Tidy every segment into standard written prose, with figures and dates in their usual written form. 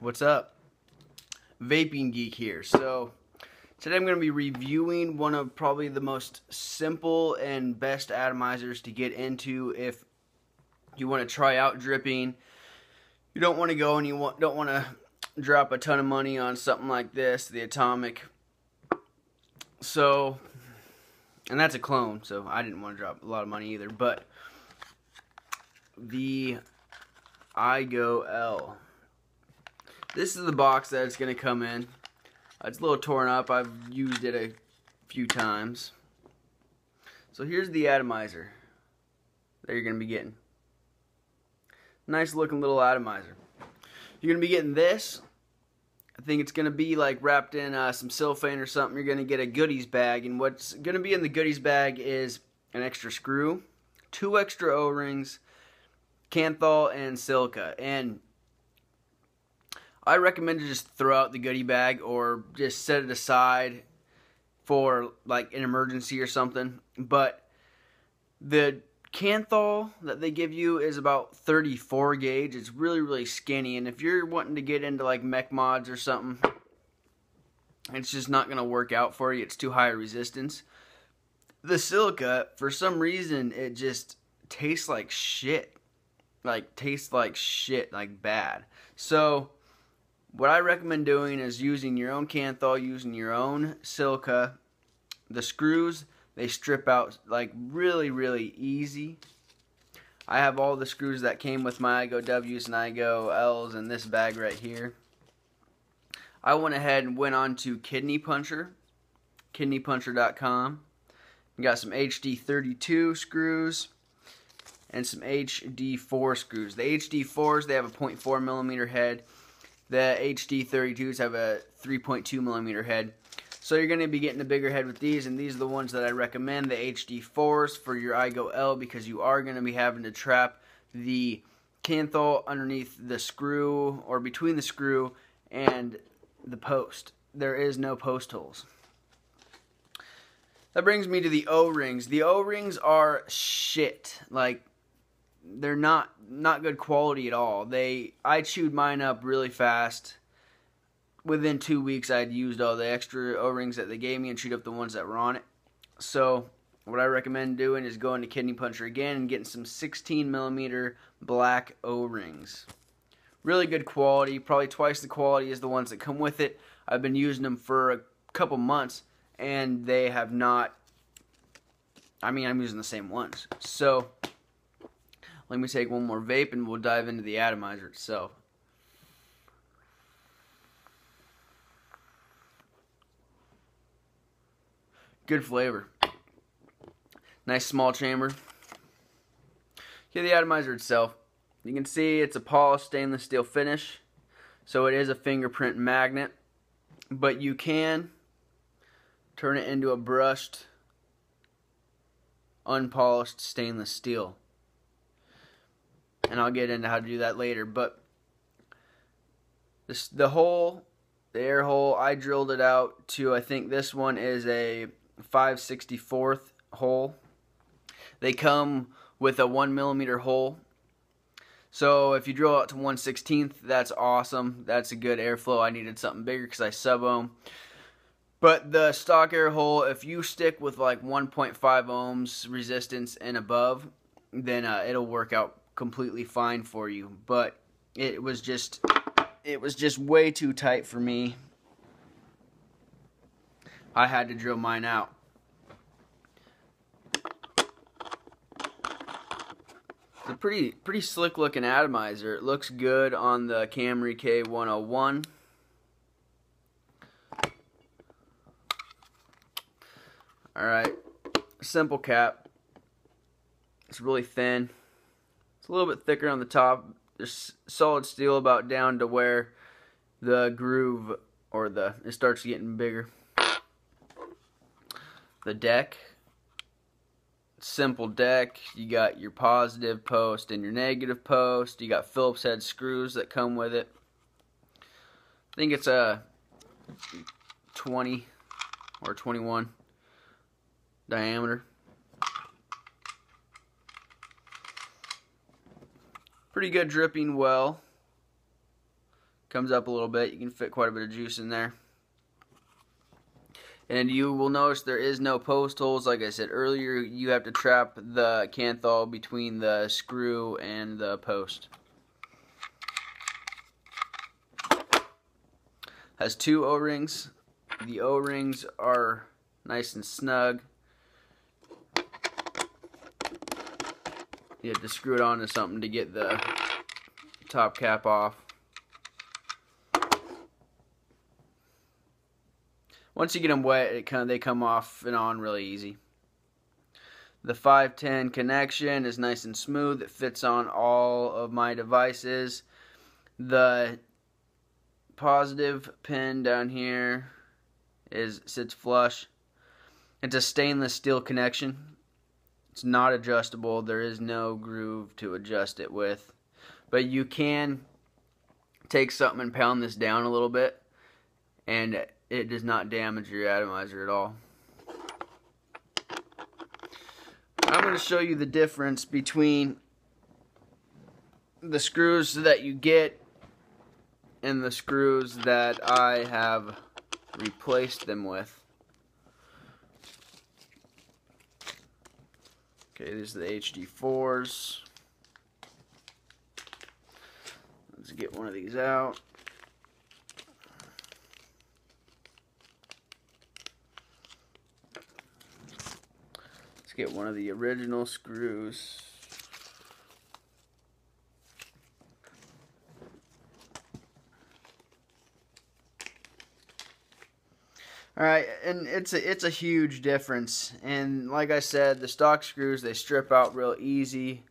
What's up? Vaping Geek here. So today I'm going to be reviewing one of probably the most simple and best atomizers to get into if you want to try out dripping. You don't want to go and don't want to drop a ton of money on something like this, the Atomic. So, and that's a clone, so I didn't want to drop a lot of money either, but the Igo-L. This is the box that it's going to come in. It's a little torn up. I've used it a few times. So here's the atomizer that you're going to be getting. Nice looking little atomizer. You're going to be getting this. I think it's going to be like wrapped in some cellophane or something. You're going to get a goodies bag. And what's going to be in the goodies bag is an extra screw, 2 extra O-rings, Kanthal, and silica. And I recommend to just throw out the goodie bag or just set it aside for like an emergency or something. But the Kanthal that they give you is about 34 gauge. It's really skinny, and if you're wanting to get into like mech mods or something, it's just not going to work out for you. It's too high a resistance. The silica, for some reason, it just tastes like shit. Like bad. So what I recommend doing is using your own Kanthal, using your own silica. The screws, they strip out like really easy. I have all the screws that came with my Igo-Ws and Igo-Ls in this bag right here. I went ahead and went on to Kidney Puncher, kidneypuncher.com. Got some HD32 screws and some HD4 screws. The HD4s, they have a 0.4 millimeter head. The HD32s have a 3.2 millimeter head. So you're going to be getting a bigger head with these, and these are the ones that I recommend, the HD4s for your Igo-L, because you are going to be having to trap the Kanthal underneath the screw, or between the screw and the post. There is no post holes. That brings me to the O-rings. The O-rings are shit. Like, they're not good quality at all. I chewed mine up really fast. Within 2 weeks, I'd used all the extra O-rings that they gave me and chewed up the ones that were on it. So what I recommend doing is going to Kidney Puncher again and getting some 16 millimeter black O-rings. Really good quality, probably twice the quality as the ones that come with it. I've been using them for a couple months, and they have not, I'm using the same ones. So let me take one more vape and we'll dive into the atomizer itself. Good flavor. Nice small chamber. Here, the atomizer itself. You can see it's a polished stainless steel finish. So it is a fingerprint magnet. But you can turn it into a brushed, unpolished stainless steel. And I'll get into how to do that later. But the air hole, I drilled it out to, I think this one is a 5/64 hole. They come with a 1 millimeter hole. So if you drill out to 1/16, that's awesome. That's a good airflow. I needed something bigger because I sub-ohm. But the stock air hole, if you stick with like 1.5 ohms resistance and above, then it'll work out completely fine for you. But it was just way too tight for me. I had to drill mine out. It's a pretty slick looking atomizer. It looks good on the Camry K101. Alright, simple cap. It's really thin. It's a little bit thicker on the top. There's solid steel about down to where the groove or it starts getting bigger. The deck, simple deck. You got your positive post and your negative post. You got Phillips head screws that come with it. I think it's a 20 or 21 diameter. Pretty good dripping well. Comes up a little bit. You can fit quite a bit of juice in there. And you will notice there is no post holes. Like I said earlier, you have to trap the Kanthal between the screw and the post. Has 2 O-rings. The O-rings are nice and snug. You have to screw it onto something to get the top cap off. Once you get them wet, they come off and on really easy. The 510 connection is nice and smooth. It fits on all of my devices. The positive pin down here sits flush. It's a stainless steel connection. It's not adjustable. There is no groove to adjust it with. But you can take something and pound this down a little bit, and it does not damage your atomizer at all. I'm going to show you the difference between the screws that you get and the screws that I have replaced them with. Okay, these are the HD4s. Let's get one of these out. Let's get one of the original screws. Alright, and it's a huge difference. And like I said, the stock screws, they strip out real easy.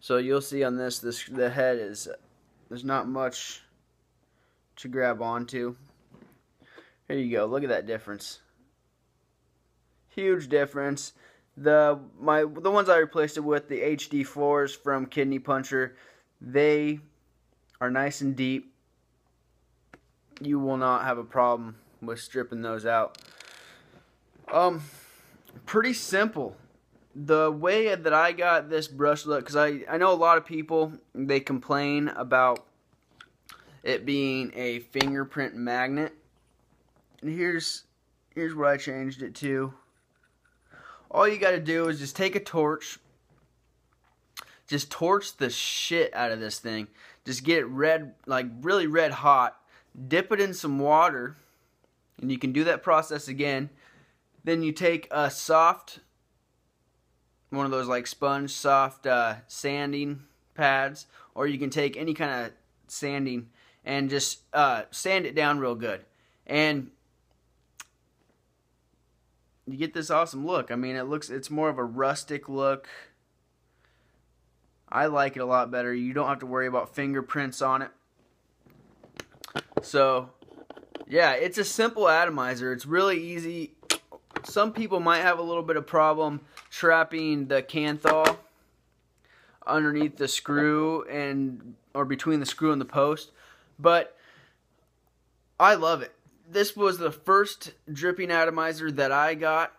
So you'll see on this, the head there's not much to grab onto. Here you go, look at that difference. Huge difference. The ones I replaced it with, the HD4s from Kidney Puncher, they are nice and deep. You will not have a problem with stripping those out. Pretty simple. The way that I got this brushless, because I know a lot of people, they complain about it being a fingerprint magnet. And here's what I changed it to. All you got to do is just take a torch, just torch the shit out of this thing. Just get it red, like really red hot. Dip it in some water, and you can do that process again. Then you take a soft, one of those like sponge soft sanding pads, or you can take any kind of sanding and just sand it down real good. And you get this awesome look. I mean, it's more of a rustic look. I like it a lot better. You don't have to worry about fingerprints on it. So, yeah, it's a simple atomizer. It's really easy. Some people might have a little bit of problem trapping the Kanthal underneath the screw or between the screw and the post, but I love it. This was the first dripping atomizer that I got,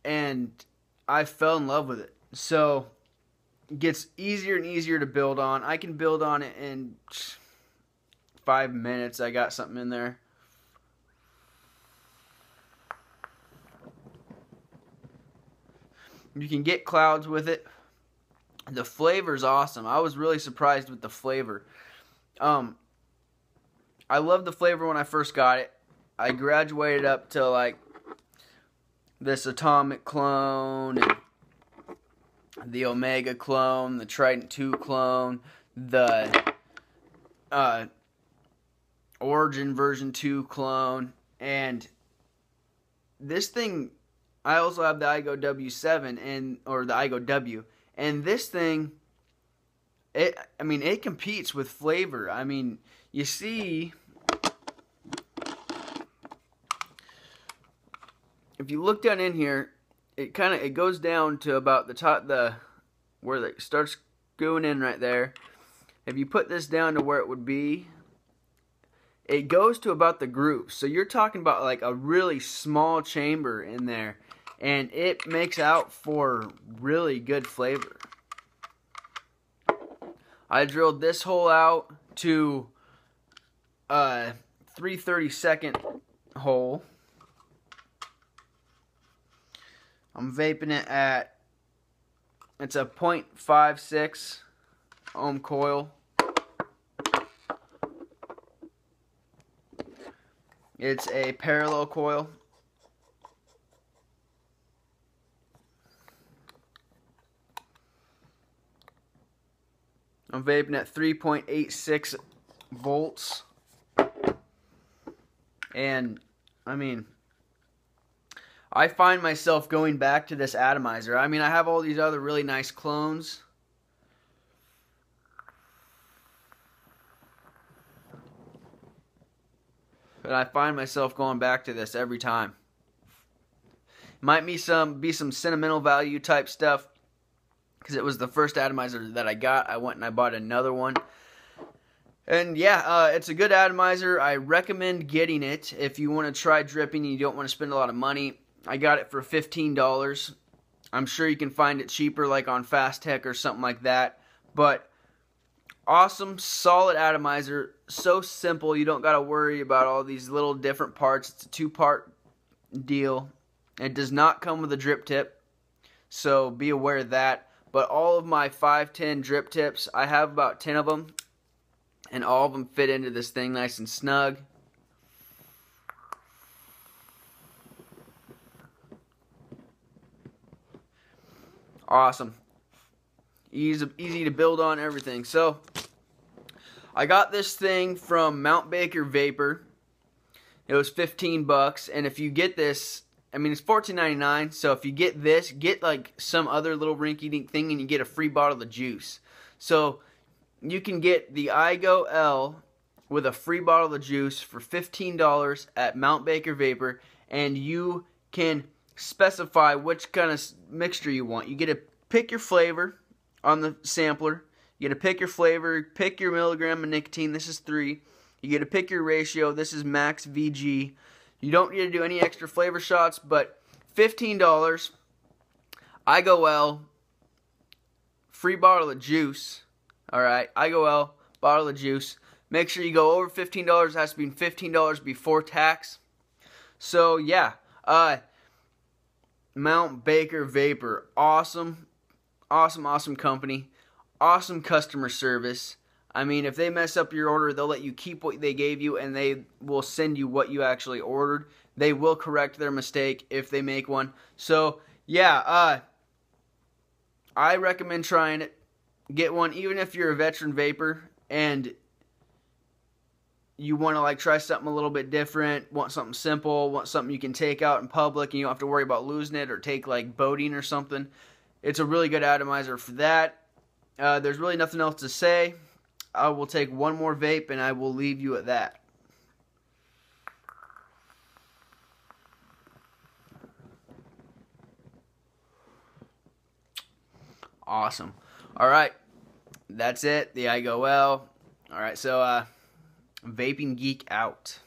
and I fell in love with it. So it gets easier and easier to build on. I can build on it in 5 minutes. I got something in there. You can get clouds with it. The flavor's awesome. I was really surprised with the flavor. I loved the flavor when I first got it. I graduated up to like this Atomic clone, and the Omega clone, the Trident 2 clone, the Origin version 2 clone, and this thing, I also have the Igo-W7 or the Igo-W, and this thing, I mean, it competes with flavor. I mean, you see, if you look down in here, it goes down to about the top, where it starts going in right there. If you put this down to where it would be, it goes to about the groove. So you're talking about like a really small chamber in there, and it makes out for really good flavor. I drilled this hole out to 3/32 hole. I'm vaping it at, it's a 0.56 ohm coil. It's a parallel coil. I'm vaping at 3.86 volts. And, I mean, I find myself going back to this atomizer. I mean, I have all these other really nice clones. But I find myself going back to this every time. Might be some sentimental value type stuff, because it was the first atomizer that I got. I went and I bought another one. And yeah, it's a good atomizer. I recommend getting it if you want to try dripping and you don't want to spend a lot of money. I got it for $15. I'm sure you can find it cheaper, like on Fast Tech or something like that. But awesome, solid atomizer. So simple. You don't got to worry about all these little different parts. It's a 2-part deal. It does not come with a drip tip, so be aware of that. But all of my 510 drip tips, I have about 10 of them, and all of them fit into this thing nice and snug. Awesome. Easy to build on, everything. So, I got this thing from Mt.Baker Vapor. It was $15, and if you get this, I mean, it's $14.99, so if you get this, get like some other little rinky-dink thing and you get a free bottle of juice. So, you can get the Igo-L with a free bottle of juice for $15 at Mt.Baker Vapor, and you can specify which kind of mixture you want. You get to pick your flavor on the sampler. You get to pick your flavor, pick your milligram of nicotine. This is 3. You get to pick your ratio. This is max VG. You don't need to do any extra flavor shots, but $15, Igo-L, free bottle of juice. Alright, Igo-L, bottle of juice. Make sure you go over $15. It has to be $15 before tax. So, yeah. Mt.Baker Vapor. Awesome. Awesome company. Awesome customer service. I mean, if they mess up your order, they'll let you keep what they gave you, and they will send you what you actually ordered. They will correct their mistake if they make one. So, yeah, I recommend trying it. Get one, even if you're a veteran vapor and you want to like try something a little bit different, want something simple, want something you can take out in public and you don't have to worry about losing it or take like boating or something. It's a really good atomizer for that. There's really nothing else to say. I will take one more vape and I will leave you at that. Awesome. Alright. That's it. The Igo-L. Alright, so Vaping Geek out.